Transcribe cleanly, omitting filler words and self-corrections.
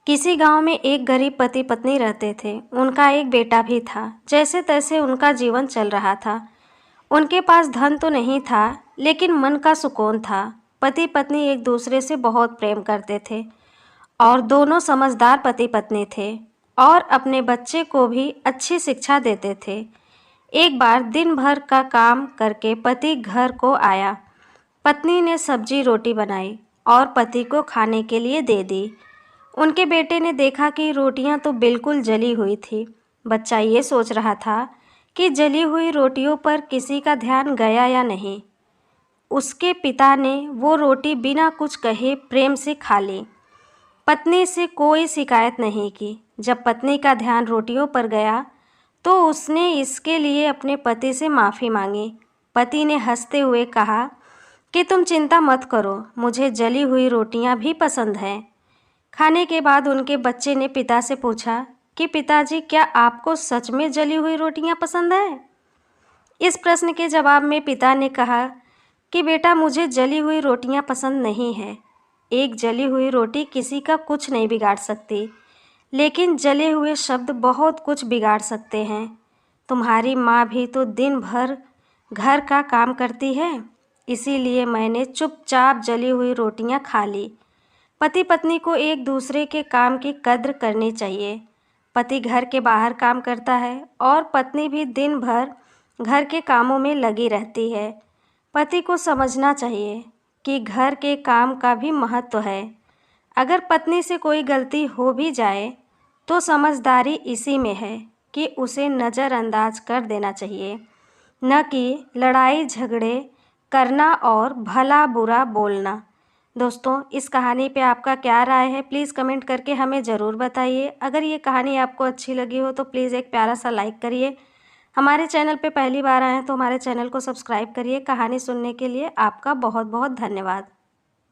किसी गांव में एक गरीब पति पत्नी रहते थे। उनका एक बेटा भी था। जैसे तैसे उनका जीवन चल रहा था। उनके पास धन तो नहीं था, लेकिन मन का सुकून था। पति पत्नी एक दूसरे से बहुत प्रेम करते थे और दोनों समझदार पति पत्नी थे और अपने बच्चे को भी अच्छी शिक्षा देते थे। एक बार दिन भर का काम करके पति घर को आया। पत्नी ने सब्जी रोटी बनाई और पति को खाने के लिए दे दी। उनके बेटे ने देखा कि रोटियां तो बिल्कुल जली हुई थी। बच्चा ये सोच रहा था कि जली हुई रोटियों पर किसी का ध्यान गया या नहीं। उसके पिता ने वो रोटी बिना कुछ कहे प्रेम से खा ली। पत्नी से कोई शिकायत नहीं की। जब पत्नी का ध्यान रोटियों पर गया तो उसने इसके लिए अपने पति से माफ़ी मांगी। पति ने हंसते हुए कहा कि तुम चिंता मत करो, मुझे जली हुई रोटियां भी पसंद हैं। खाने के बाद उनके बच्चे ने पिता से पूछा कि पिताजी, क्या आपको सच में जली हुई रोटियां पसंद है? इस प्रश्न के जवाब में पिता ने कहा कि बेटा, मुझे जली हुई रोटियां पसंद नहीं है। एक जली हुई रोटी किसी का कुछ नहीं बिगाड़ सकती, लेकिन जले हुए शब्द बहुत कुछ बिगाड़ सकते हैं। तुम्हारी माँ भी तो दिन भर घर का काम करती है, इसीलिए मैंने चुपचाप जली हुई रोटियां खा ली। पति पत्नी को एक दूसरे के काम की कद्र करनी चाहिए। पति घर के बाहर काम करता है और पत्नी भी दिन भर घर के कामों में लगी रहती है। पति को समझना चाहिए कि घर के काम का भी महत्व है। अगर पत्नी से कोई गलती हो भी जाए तो समझदारी इसी में है कि उसे नज़रअंदाज कर देना चाहिए, न कि लड़ाई झगड़े करना और भला बुरा बोलना। दोस्तों, इस कहानी पे आपका क्या राय है, प्लीज़ कमेंट करके हमें ज़रूर बताइए। अगर ये कहानी आपको अच्छी लगी हो तो प्लीज़ एक प्यारा सा लाइक करिए। हमारे चैनल पे पहली बार आए हैं तो हमारे चैनल को सब्सक्राइब करिए। कहानी सुनने के लिए आपका बहुत बहुत धन्यवाद।